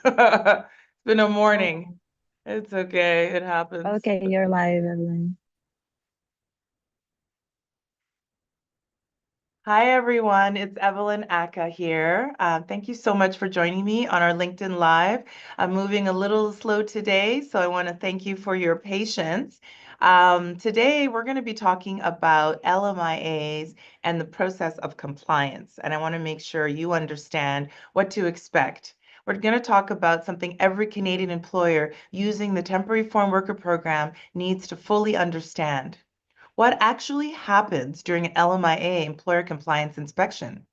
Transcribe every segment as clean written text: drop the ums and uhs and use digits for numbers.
It's been a Oh, morning. It's okay. It happens. okay, you're live, Evelyn. Hi, everyone. It's Evelyn Aka here. Thank you so much for joining me on our LinkedIn Live. I'm moving a little slow today, so I want to thank you for your patience. Today, we're going to be talking about LMIAs and the process of compliance, and I want to make sure you understand what to expect. We're going to talk about something every Canadian employer using the Temporary Foreign Worker Program needs to fully understand. What actually happens during an LMIA employer compliance inspection?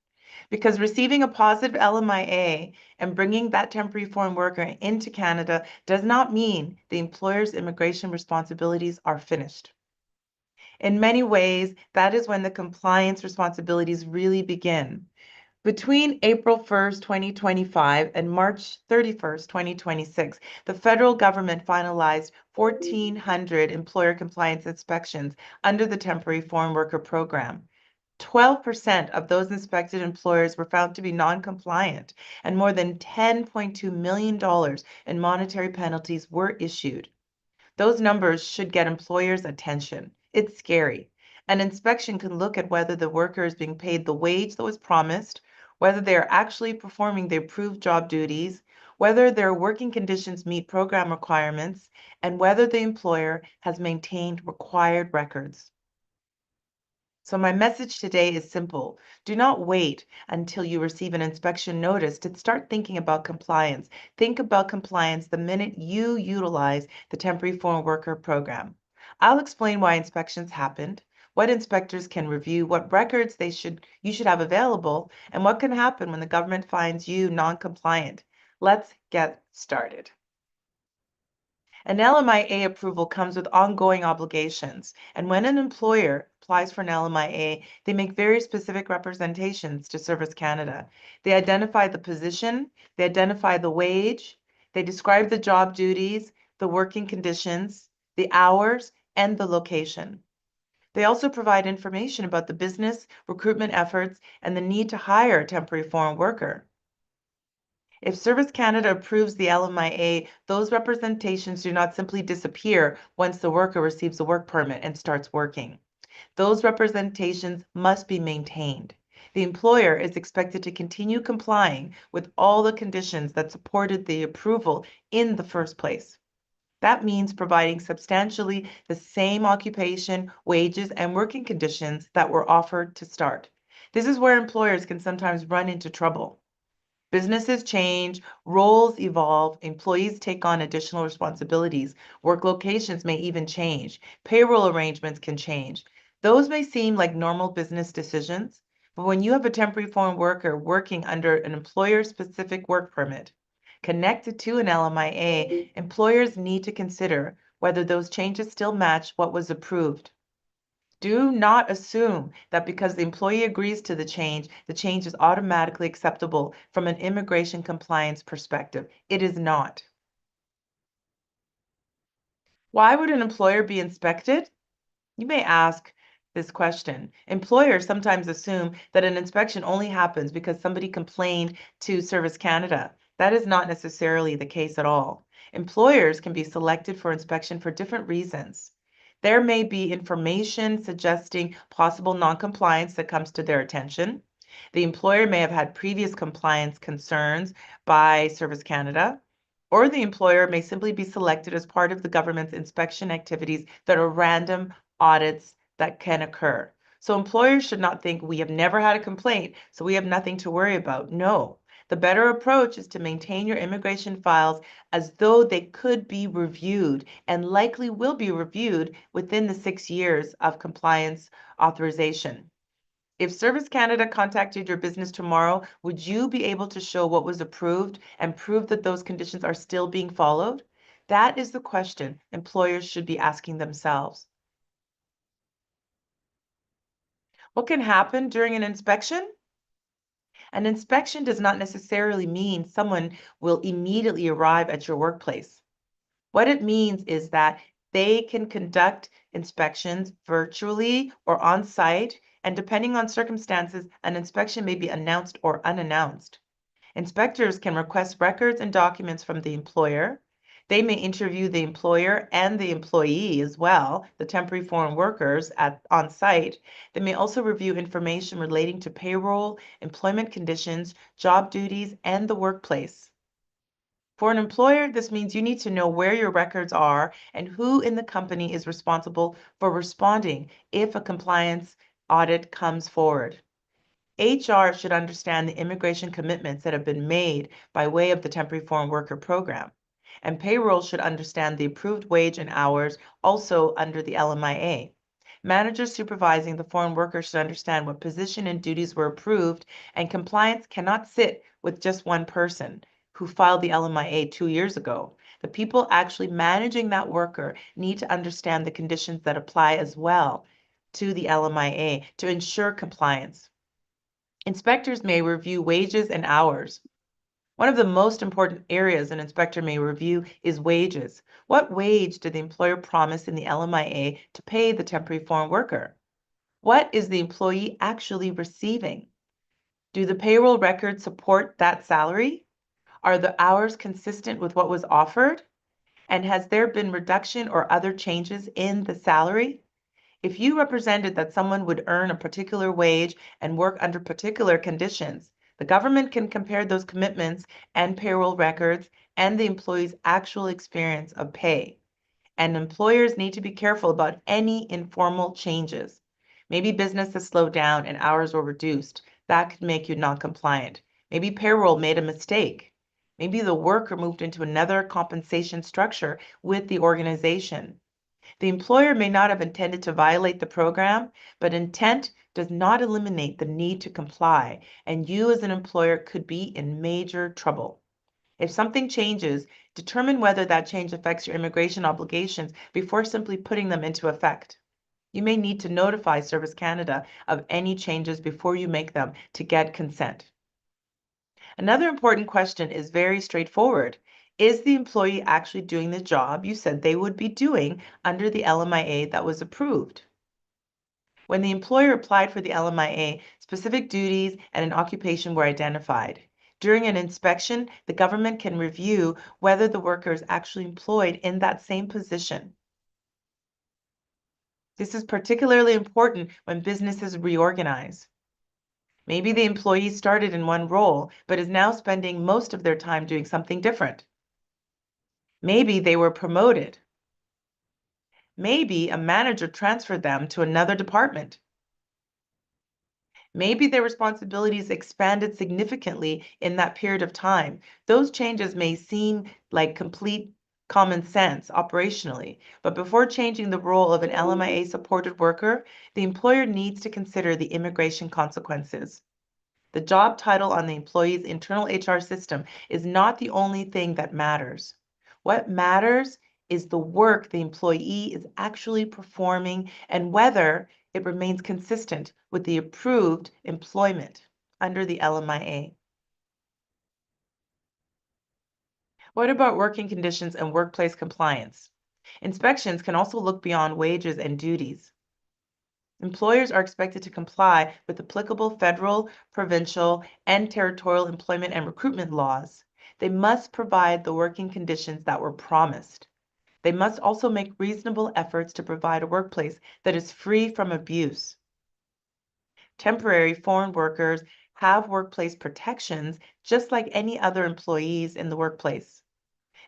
Because receiving a positive LMIA and bringing that temporary foreign worker into Canada does not mean the employer's immigration responsibilities are finished. In many ways, that is when the compliance responsibilities really begin. Between April 1st, 2025 and March 31st, 2026, the federal government finalized 1,400 employer compliance inspections under the Temporary Foreign Worker Program. 12% of those inspected employers were found to be non-compliant, and more than $10.2 million in monetary penalties were issued. Those numbers should get employers' attention. It's scary. An inspection can look at whether the worker is being paid the wage that was promised, whether they are actually performing the approved job duties, whether their working conditions meet program requirements, and whether the employer has maintained required records. So my message today is simple. Do not wait until you receive an inspection notice to start thinking about compliance. Think about compliance the minute you utilize the Temporary Foreign Worker Program. I'll explain why inspections happened, what inspectors can review, what records you should have available, and what can happen when the government finds you non-compliant. Let's get started. An LMIA approval comes with ongoing obligations, and when an employer applies for an LMIA, they make very specific representations to Service Canada. They identify the position, they identify the wage, they describe the job duties, the working conditions, the hours, and the location. They also provide information about the business, recruitment efforts, and the need to hire a temporary foreign worker. If Service Canada approves the LMIA, those representations do not simply disappear once the worker receives a work permit and starts working. Those representations must be maintained. The employer is expected to continue complying with all the conditions that supported the approval in the first place. That means providing substantially the same occupation, wages, and working conditions that were offered to start. This is where employers can sometimes run into trouble. Businesses change, roles evolve, employees take on additional responsibilities, work locations may even change, payroll arrangements can change. Those may seem like normal business decisions, but when you have a temporary foreign worker working under an employer-specific work permit connected to an LMIA, employers need to consider whether those changes still match what was approved. Do not assume that because the employee agrees to the change is automatically acceptable from an immigration compliance perspective. It is not. Why would an employer be inspected? You may ask this question. Employers sometimes assume that an inspection only happens because somebody complained to Service Canada. That is not necessarily the case at all. Employers can be selected for inspection for different reasons. There may be information suggesting possible noncompliance that comes to their attention. The employer may have had previous compliance concerns by Service Canada, or the employer may simply be selected as part of the government's inspection activities that are random audits that can occur. So employers should not think we have never had a complaint, so we have nothing to worry about. No. The better approach is to maintain your immigration files as though they could be reviewed and likely will be reviewed within the 6 years of compliance authorization. If Service Canada contacted your business tomorrow, would you be able to show what was approved and prove that those conditions are still being followed? That is the question employers should be asking themselves. What can happen during an inspection? An inspection does not necessarily mean someone will immediately arrive at your workplace. What it means is that they can conduct inspections virtually or on site, and depending on circumstances, an inspection may be announced or unannounced. Inspectors can request records and documents from the employer. They may interview the employer and the employee as well, the temporary foreign workers on site. They may also review information relating to payroll, employment conditions, job duties, and the workplace. For an employer, this means you need to know where your records are and who in the company is responsible for responding if a compliance audit comes forward. HR should understand the immigration commitments that have been made by way of the Temporary Foreign Worker Program. And payroll should understand the approved wage and hours also under the LMIA. Managers supervising the foreign workers should understand what position and duties were approved, and compliance cannot sit with just one person who filed the LMIA 2 years ago. The people actually managing that worker need to understand the conditions that apply as well to the LMIA to ensure compliance. Inspectors may review wages and hours. One of the most important areas an inspector may review is wages. What wage did the employer promise in the LMIA to pay the temporary foreign worker? What is the employee actually receiving? Do the payroll records support that salary? Are the hours consistent with what was offered? And has there been reduction or other changes in the salary? If you represented that someone would earn a particular wage and work under particular conditions, the government can compare those commitments and payroll records and the employee's actual experience of pay. And employers need to be careful about any informal changes. Maybe business has slowed down and hours were reduced. That could make you non-compliant. Maybe payroll made a mistake. Maybe the worker moved into another compensation structure with the organization. The employer may not have intended to violate the program, but intent does not eliminate the need to comply, and you as an employer could be in major trouble. If something changes, determine whether that change affects your immigration obligations before simply putting them into effect. You may need to notify Service Canada of any changes before you make them to get consent. Another important question is very straightforward. Is the employee actually doing the job you said they would be doing under the LMIA that was approved? When the employer applied for the LMIA, specific duties and an occupation were identified. During an inspection, the government can review whether the worker is actually employed in that same position. This is particularly important when businesses reorganize. Maybe the employee started in one role, but is now spending most of their time doing something different. Maybe they were promoted. Maybe a manager transferred them to another department. Maybe their responsibilities expanded significantly in that period of time. Those changes may seem like complete common sense operationally, but before changing the role of an LMIA supported worker, the employer needs to consider the immigration consequences. The job title on the employee's internal HR system is not the only thing that matters. What matters is the work the employee is actually performing and whether it remains consistent with the approved employment under the LMIA. What about working conditions and workplace compliance? Inspections can also look beyond wages and duties. Employers are expected to comply with applicable federal, provincial, and territorial employment and recruitment laws. They must provide the working conditions that were promised. They must also make reasonable efforts to provide a workplace that is free from abuse. Temporary foreign workers have workplace protections just like any other employees in the workplace.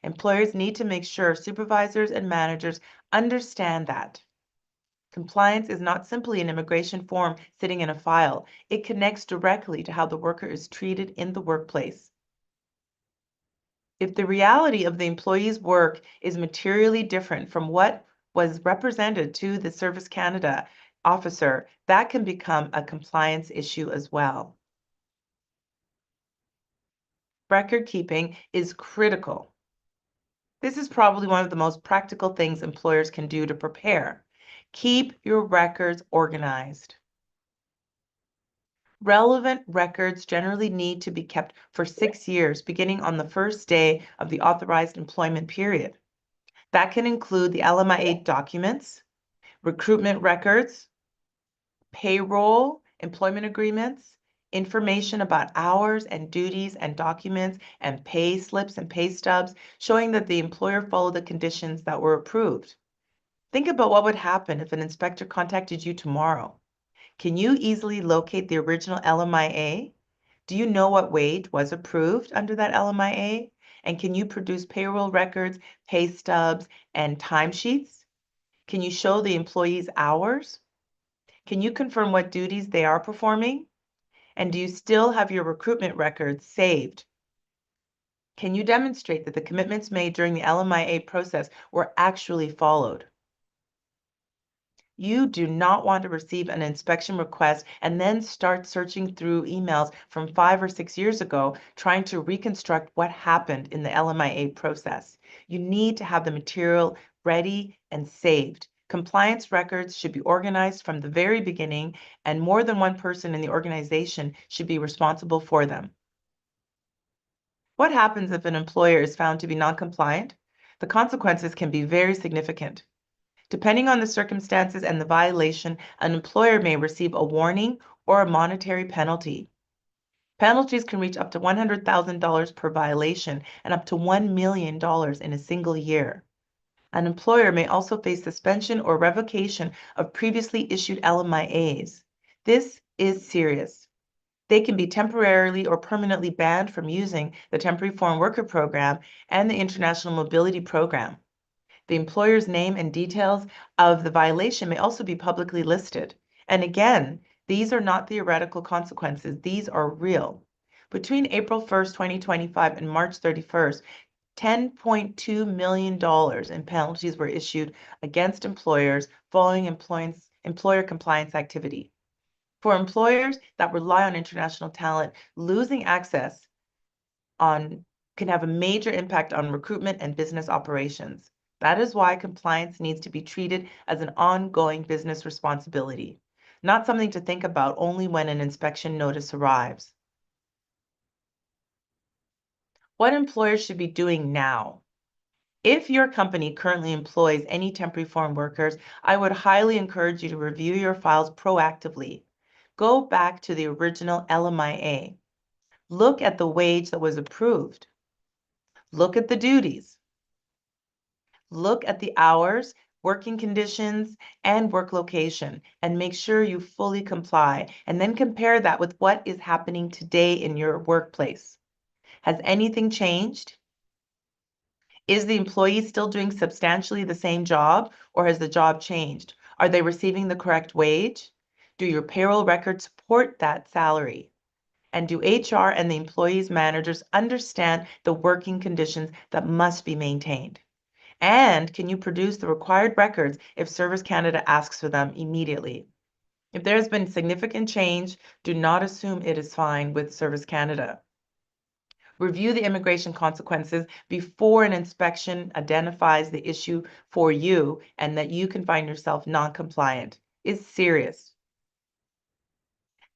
Employers need to make sure supervisors and managers understand that. Compliance is not simply an immigration form sitting in a file. It connects directly to how the worker is treated in the workplace. If the reality of the employee's work is materially different from what was represented to the Service Canada officer, that can become a compliance issue as well. Record keeping is critical. This is probably one of the most practical things employers can do to prepare. Keep your records organized. Relevant records generally need to be kept for 6 years, beginning on the first day of the authorized employment period. That can include the LMIA documents, recruitment records, payroll, employment agreements, information about hours and duties and documents and pay slips and pay stubs showing that the employer followed the conditions that were approved. Think about what would happen if an inspector contacted you tomorrow. Can you easily locate the original LMIA? Do you know what wage was approved under that LMIA? And can you produce payroll records, pay stubs, and timesheets? Can you show the employees hours? Can you confirm what duties they are performing? And do you still have your recruitment records saved? Can you demonstrate that the commitments made during the LMIA process were actually followed? You do not want to receive an inspection request and then start searching through emails from 5 or 6 years ago, trying to reconstruct what happened in the LMIA process. You need to have the material ready and saved. Compliance records should be organized from the very beginning, and more than one person in the organization should be responsible for them. What happens if an employer is found to be non-compliant? The consequences can be very significant. Depending on the circumstances and the violation, an employer may receive a warning or a monetary penalty. Penalties can reach up to $100,000 per violation and up to $1 million in a single year. An employer may also face suspension or revocation of previously issued LMIAs. This is serious. They can be temporarily or permanently banned from using the Temporary Foreign Worker Program and the International Mobility Program. The employer's name and details of the violation may also be publicly listed. And again, these are not theoretical consequences, these are real. Between April 1st, 2025 and March 31st, $10.2 million in penalties were issued against employers following employer compliance activity. For employers that rely on international talent, losing access can have a major impact on recruitment and business operations. That is why compliance needs to be treated as an ongoing business responsibility, not something to think about only when an inspection notice arrives. What employers should be doing now? If your company currently employs any temporary foreign workers, I would highly encourage you to review your files proactively. Go back to the original LMIA. Look at the wage that was approved. Look at the duties. Look at the hours, working conditions, and work location, and make sure you fully comply, and then compare that with what is happening today in your workplace. Has anything changed? Is the employee still doing substantially the same job, or has the job changed? Are they receiving the correct wage? Do your payroll records support that salary? And do HR and the employee's managers understand the working conditions that must be maintained? And can you produce the required records if Service Canada asks for them immediately? If there has been significant change, do not assume it is fine with Service Canada. Review the immigration consequences before an inspection identifies the issue for you and that you can find yourself non-compliant. It's serious.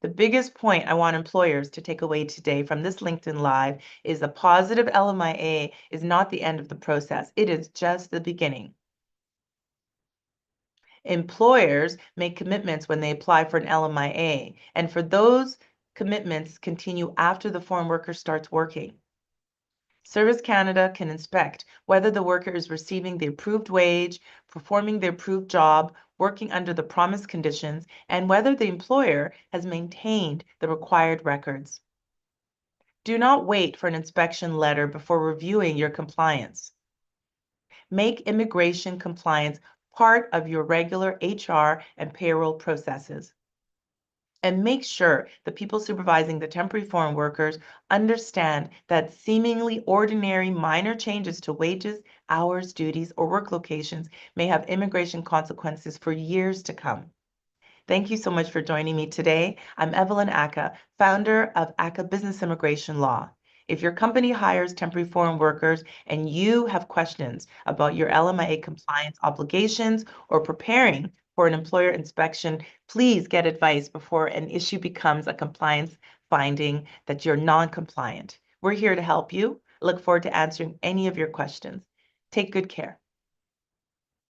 The biggest point I want employers to take away today from this LinkedIn Live is a positive LMIA is not the end of the process. It is just the beginning. Employers make commitments when they apply for an LMIA, and for those commitments continue after the foreign worker starts working. Service Canada can inspect whether the worker is receiving the approved wage, performing the approved job, working under the promised conditions, and whether the employer has maintained the required records. Do not wait for an inspection letter before reviewing your compliance. Make immigration compliance part of your regular HR and payroll processes. And make sure the people supervising the temporary foreign workers understand that seemingly ordinary minor changes to wages, hours, duties, or work locations may have immigration consequences for years to come. Thank you so much for joining me today. I'm Evelyn Aka, founder of Aka Business Immigration Law. If your company hires temporary foreign workers and you have questions about your LMIA compliance obligations or preparing for an employer inspection, please get advice before an issue becomes a compliance finding that you're non-compliant. We're here to help you. I look forward to answering any of your questions. Take good care.